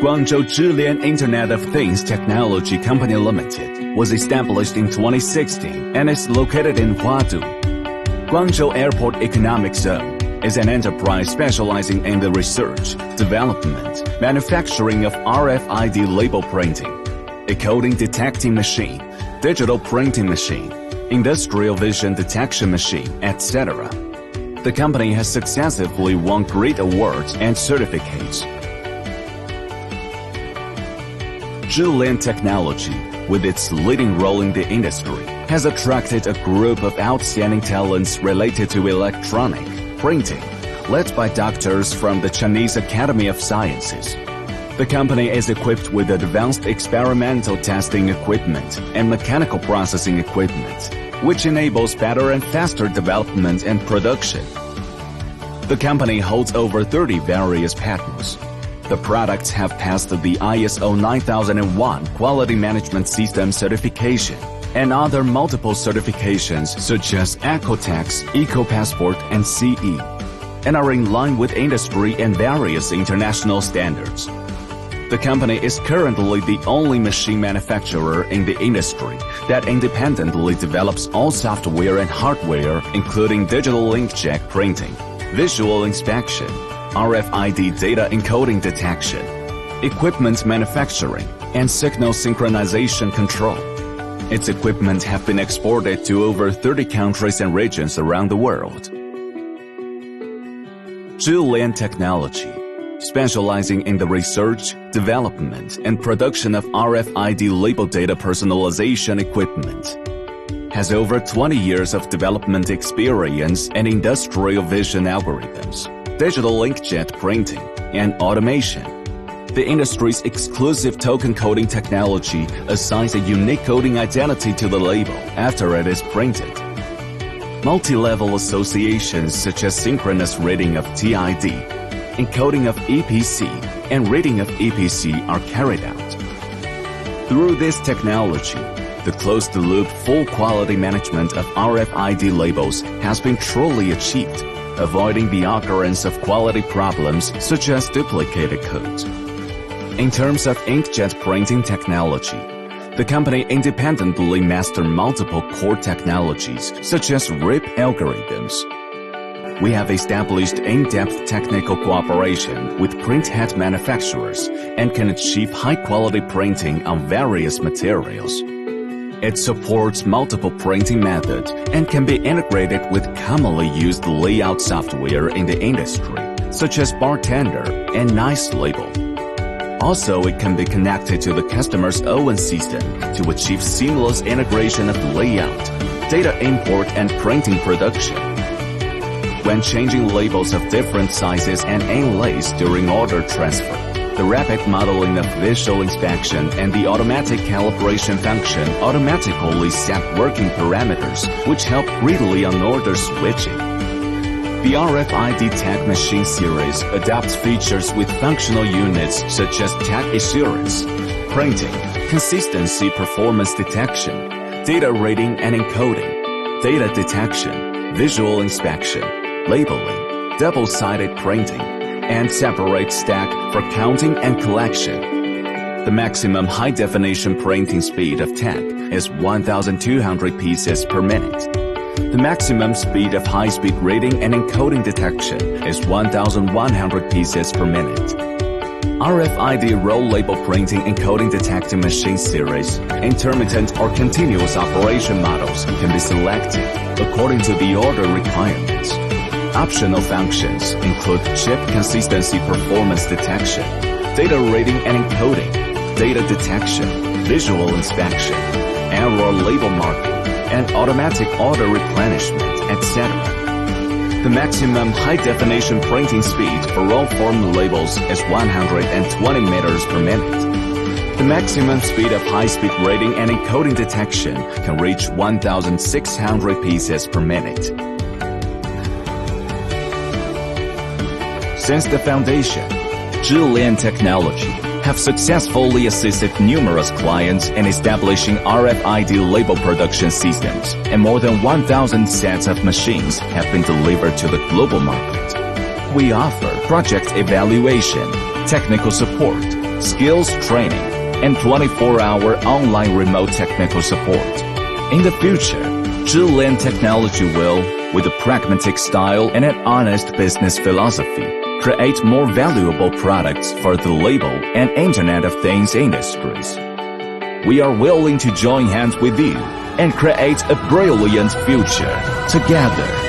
Guangzhou Zhilian Internet of Things Technology Company Limited was established in 2016 and is located in Huadu. Guangzhou Airport Economic Zone is an enterprise specializing in the research, development, manufacturing of RFID label printing, encoding detecting machine, digital printing machine, industrial vision detection machine, etc. The company has successively won great awards and certificates. Zhilian Technology, with its leading role in the industry, has attracted a group of outstanding talents related to electronic printing, led by doctors from the Chinese Academy of Sciences. The company is equipped with advanced experimental testing equipment and mechanical processing equipment, which enables better and faster development and production. The company holds over 30 various patents. The products have passed the ISO 9001 Quality Management System certification and other multiple certifications such as Ecotex, EcoPassport, and CE, and are in line with industry and various international standards. The company is currently the only machine manufacturer in the industry that independently develops all software and hardware, including digital inkjet printing, visual inspection, RFID data encoding detection, equipment manufacturing, and signal synchronization control. Its equipment have been exported to over 30 countries and regions around the world. Zhilian Technology, specializing in the research, development, and production of RFID label data personalization equipment, has over 20 years of development experience in industrial vision algorithms, digital inkjet printing, and automation. The industry's exclusive token coding technology assigns a unique coding identity to the label after it is printed. Multi-level associations such as synchronous reading of TID, encoding of EPC, and reading of EPC are carried out. Through this technology, the closed-loop full quality management of RFID labels has been truly achieved, avoiding the occurrence of quality problems such as duplicated codes. In terms of inkjet printing technology, the company independently mastered multiple core technologies such as RIP algorithms. We have established in-depth technical cooperation with printhead manufacturers and can achieve high-quality printing on various materials. It supports multiple printing methods and can be integrated with commonly used layout software in the industry, such as Bartender and Nice Label. Also, it can be connected to the customer's own system to achieve seamless integration of layout, data import, and printing production. When changing labels of different sizes and inlays during order transfer, the rapid modeling of visual inspection and the automatic calibration function automatically set working parameters, which help greatly on order switching. The RFID tag machine series adapts features with functional units such as tag assurance, printing, consistency performance detection, data reading and encoding, data detection, visual inspection, labeling, double-sided printing, and separate stack for counting and collection. The maximum high-definition printing speed of tag is 1,200 pieces per minute. The maximum speed of high-speed reading and encoding detection is 1,100 pieces per minute. RFID roll label printing encoding detecting machine series, intermittent or continuous operation models can be selected according to the order requirements. Optional functions include chip consistency performance detection, data reading and encoding, data detection, visual inspection, error label marking, and automatic order replenishment, etc. The maximum high-definition printing speed for all form labels is 120 meters per minute. The maximum speed of high-speed reading and encoding detection can reach 1,600 pieces per minute. Since the foundation, Zhilian Technology have successfully assisted numerous clients in establishing RFID label production systems, and more than 1,000 sets of machines have been delivered to the global market. We offer project evaluation, technical support, skills training, and 24-hour online remote technical support. In the future, Zhilian Technology will, with a pragmatic style and an honest business philosophy, create more valuable products for the label and Internet of Things industries. We are willing to join hands with you and create a brilliant future together.